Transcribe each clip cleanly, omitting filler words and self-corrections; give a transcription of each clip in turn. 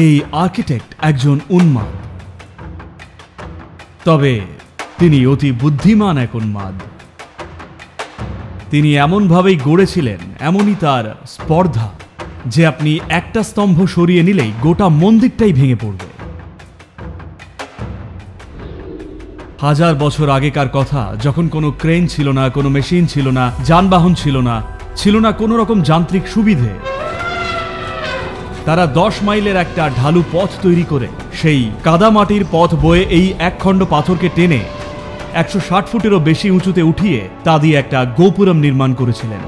এই আর্কিটেক্ট একজন উন্মাদ, তবে তিনি অতি বুদ্ধিমান এক উন্মাদ। তিনি এমনভাবেই গড়েছিলেন, এমনই তার স্পর্ধা, যে আপনি একটা স্তম্ভ সরিয়ে নিলেই গোটা মন্দিরটাই ভেঙে পড়বে। হাজার বছর আগেকার কথা, যখন কোনো ক্রেন ছিল না, কোনো মেশিন ছিল না, যানবাহন ছিল না, ছিল না কোনো রকম যান্ত্রিক সুবিধে, তারা 10 মাইলের একটা ঢালু পথ তৈরি করে সেই কাদামাটির পথ বয়ে এই একখণ্ড পাথরকে টেনে 160 ফুটেরও বেশি উঁচুতে উঠিয়ে তা দিয়ে একটা গোপুরম নির্মাণ করেছিলেন।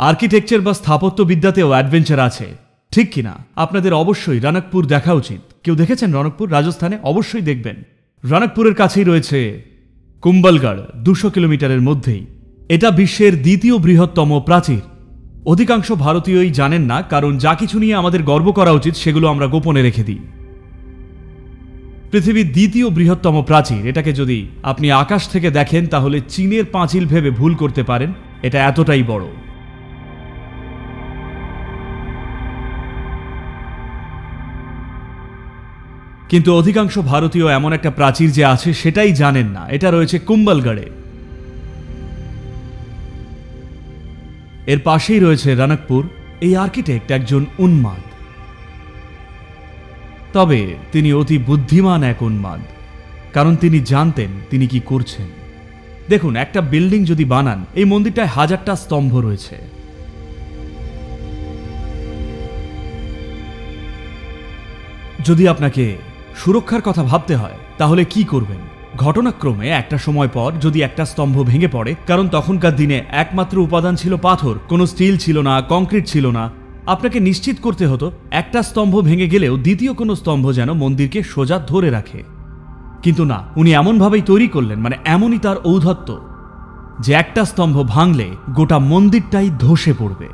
আর্কিটেকচার বা স্থাপত্যবিদ্যাতেও অ্যাডভেঞ্চার আছে, ঠিক কিনা? আপনাদের অবশ্যই রনকপুর দেখা উচিত। কেউ দেখেছেন রনকপুর? রাজস্থানে অবশ্যই দেখবেন। রনকপুরের কাছেই রয়েছে কুম্বলগড়, 200 কিলোমিটারের মধ্যেই। এটা বিশ্বের দ্বিতীয় বৃহত্তম প্রাচীর। অধিকাংশ ভারতীয়ই জানেন না, কারণ যা কিছু নিয়ে আমাদের গর্ব করা উচিত সেগুলো আমরা গোপনে রেখে দিই। পৃথিবীর দ্বিতীয় বৃহত্তম প্রাচীর, এটাকে যদি আপনি আকাশ থেকে দেখেন তাহলে চীনের পাঁচিল ভেবে ভুল করতে পারেন, এটা এতটাই বড়। কিন্তু অধিকাংশ ভারতীয় এমন একটা প্রাচীর যে আছে সেটাই জানেন না। এটা রয়েছে কুম্বলগড়ে। এর পাশেই রয়েছে রনকপুর। এই আর্কিটেক্ট একজন উন্মাদ, তবে তিনি অতি বুদ্ধিমান এক উন্মাদ, কারণ তিনি জানতেন তিনি কি করছেন। দেখুন, একটা বিল্ডিং যদি বানান, এই মন্দিরটায় 1000টা স্তম্ভ রয়েছে। যদি আপনাকে সুরক্ষার কথা ভাবতে হয় তাহলে কি করবেন? ঘটনাক্রমে একটা সময় পর যদি একটা স্তম্ভ ভেঙে পড়ে, কারণ তখনকার দিনে একমাত্র উপাদান ছিল পাথর, কোনো স্টিল ছিল না, কংক্রিট ছিল না, আপনাকে নিশ্চিত করতে হতো একটা স্তম্ভ ভেঙে গেলেও দ্বিতীয় কোনো স্তম্ভ যেন মন্দিরকে সোজা ধরে রাখে। কিন্তু না, উনি এমনভাবেই তৈরি করলেন, মানে এমনই তার ঔদ্ধত্য, যে একটা স্তম্ভ ভাঙলে গোটা মন্দিরটাই ধসে পড়বে।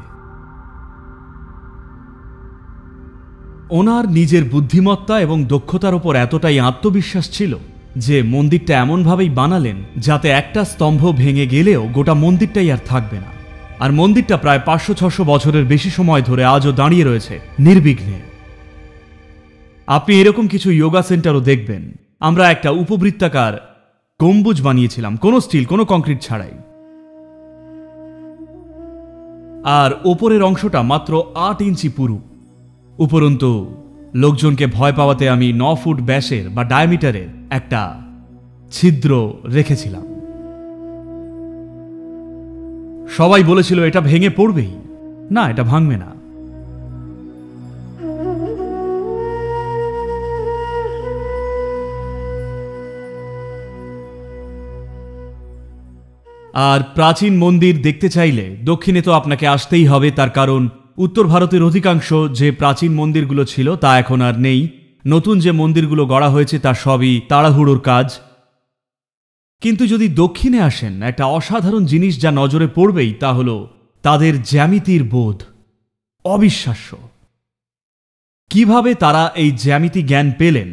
ওনার নিজের বুদ্ধিমত্তা এবং দক্ষতার ওপর এতটাই আত্মবিশ্বাস ছিল যে মন্দিরটা এমনভাবেই বানালেন যাতে একটা স্তম্ভ ভেঙে গেলেও গোটা মন্দিরটাই আর থাকবে না। আর মন্দিরটা প্রায় 500-600 বছরের বেশি সময় ধরে আজও দাঁড়িয়ে রয়েছে নির্বিঘ্নে। আপনি এরকম কিছু যোগা সেন্টারও দেখবেন। আমরা একটা উপবৃত্তাকার গম্বুজ বানিয়েছিলাম, কোনো স্টিল, কোনো কংক্রিট ছাড়াই। আর ওপরের অংশটা মাত্র 8 ইঞ্চি পুরু। উপরন্তু লোকজনকে ভয় পাওয়াতে আমি 9 ফুট ব্যাসের বা ডায়ামিটারের একটা ছিদ্র রেখেছিলাম। সবাই বলেছিল এটা ভেঙে পড়বেই। না, এটা ভাঙবে না। আর প্রাচীন মন্দির দেখতে চাইলে দক্ষিণে তো আপনাকে আসতেই হবে, তার কারণ উত্তর ভারতের অধিকাংশ যে প্রাচীন মন্দিরগুলো ছিল তা এখন আর নেই। নতুন যে মন্দিরগুলো গড়া হয়েছে তা সবই তাড়াহুড়োর কাজ। কিন্তু যদি দক্ষিণে আসেন, একটা অসাধারণ জিনিস যা নজরে পড়বেই তা হল তাদের জ্যামিতির বোধ। অবিশ্বাস্য কিভাবে তারা এই জ্যামিতি জ্ঞান পেলেন।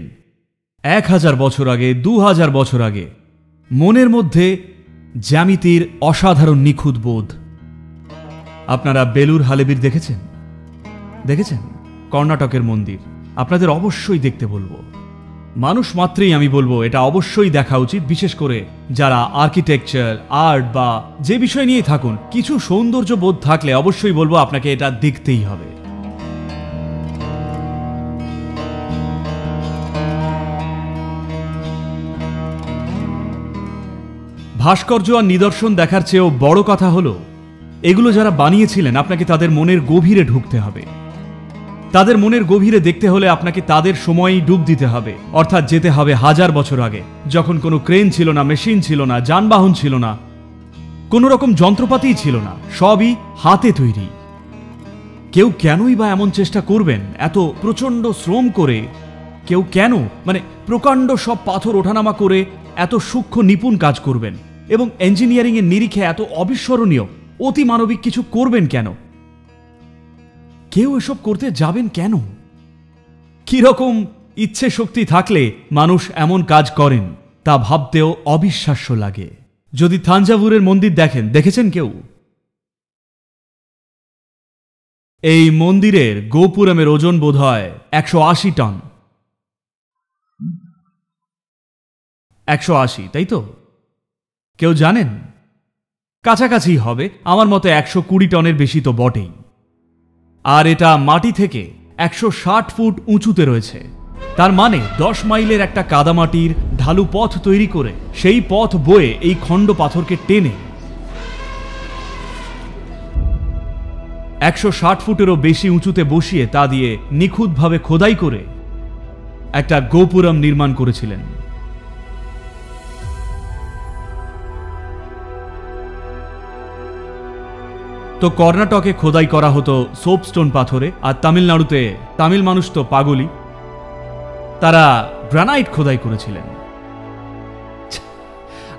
1000 বছর আগে, 2000 বছর আগে মনের মধ্যে জ্যামিতির অসাধারণ নিখুঁত বোধ। আপনারা বেলুর হালেবির দেখেছেন? কর্ণাটকের মন্দির আপনাদের অবশ্যই দেখতে বলবো। মানুষ মাত্রেই আমি বলবো এটা অবশ্যই দেখা উচিত, বিশেষ করে যারা আর্কিটেকচার, আর্ট বা যে বিষয় নিয়ে থাকুন, কিছু সৌন্দর্য বোধ থাকলে অবশ্যই বলবো আপনাকে এটা দেখতেই হবে। ভাস্কর্য আর নিদর্শন দেখার চেয়েও বড় কথা হলো, এগুলো যারা বানিয়েছিলেন আপনাকে তাদের মনের গভীরে ঢুকতে হবে। তাদের মনের গভীরে দেখতে হলে আপনাকে তাদের সময়ই ডুব দিতে হবে, অর্থাৎ যেতে হবে 1000 বছর আগে, যখন কোনো ক্রেন ছিল না, মেশিন ছিল না, যানবাহন ছিল না, কোনো রকম যন্ত্রপাতিই ছিল না, সবই হাতে তৈরি। কেউ কেনই বা এমন চেষ্টা করবেন এত প্রচণ্ড শ্রম করে? কেউ কেন প্রকাণ্ড সব পাথর ওঠানামা করে এত সূক্ষ্ম নিপুণ কাজ করবেন এবং ইঞ্জিনিয়ারিং এর নিরিখে এত অবিস্মরণীয় অতি মানবিক কিছু করবেন কেন? কেউ এসব করতে যাবেন কেন? কি রকম ইচ্ছে শক্তি থাকলে মানুষ এমন কাজ করেন? তা ভাবতেও অবিশ্বাস্য লাগে। যদি থাঞ্জাভুরের মন্দির দেখেছেন কেউ? এই মন্দিরের গোপুরমের ওজন বোধহয় 180 টন। 180, তাই তো? কেউ জানেন? কাছাকাছি হবে, আমার মতে 120 টনের বেশি তো বটেই। আর এটা মাটি থেকে 160 ফুট উঁচুতে রয়েছে। তার মানে 10 মাইলের একটা কাদামাটির ঢালু পথ তৈরি করে সেই পথ বয়ে এই খণ্ড পাথরকে টেনে 160 ফুটেরও বেশি উঁচুতে বসিয়ে তা দিয়ে নিখুঁতভাবে খোদাই করে একটা গোপুরম নির্মাণ করেছিলেন। তো কর্ণাটকে খোদাই করা হতো সোপস্টোন পাথরে, আর তামিলনাড়ুতে, তামিল মানুষ তো পাগলই, তারা গ্রানাইট খোদাই করেছিলেন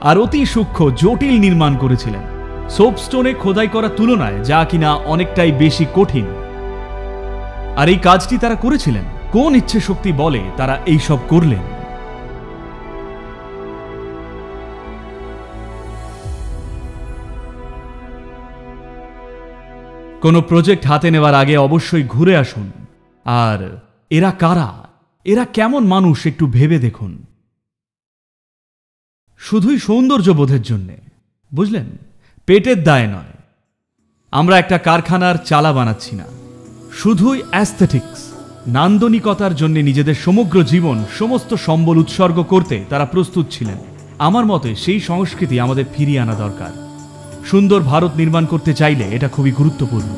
আর অতি সূক্ষ্ম জটিল নির্মাণ করেছিলেন। সোপস্টোনে খোদাই করার তুলনায় যা কিনা অনেকটাই বেশি কঠিন। আর এই কাজটি তারা করেছিলেন। কোন ইচ্ছে শক্তি বলে তারা এই সব করলেন? কোনো প্রজেক্ট হাতে নেওয়ার আগে অবশ্যই ঘুরে আসুন। আর এরা কারা, এরা কেমন মানুষ একটু ভেবে দেখুন। শুধুই সৌন্দর্য বোধের জন্যে, বুঝলেন, পেটের দায় নয়। আমরা একটা কারখানার চালা বানাচ্ছি না, শুধুই অ্যাস্থেটিক্স, নান্দনিকতার জন্য নিজেদের সমগ্র জীবন, সমস্ত সম্বল উৎসর্গ করতে তারা প্রস্তুত ছিলেন। আমার মতে সেই সংস্কৃতি আমাদের ফিরিয়ে আনা দরকার। সুন্দর ভারত নির্মাণ করতে চাইলে এটা খুবই গুরুত্বপূর্ণ।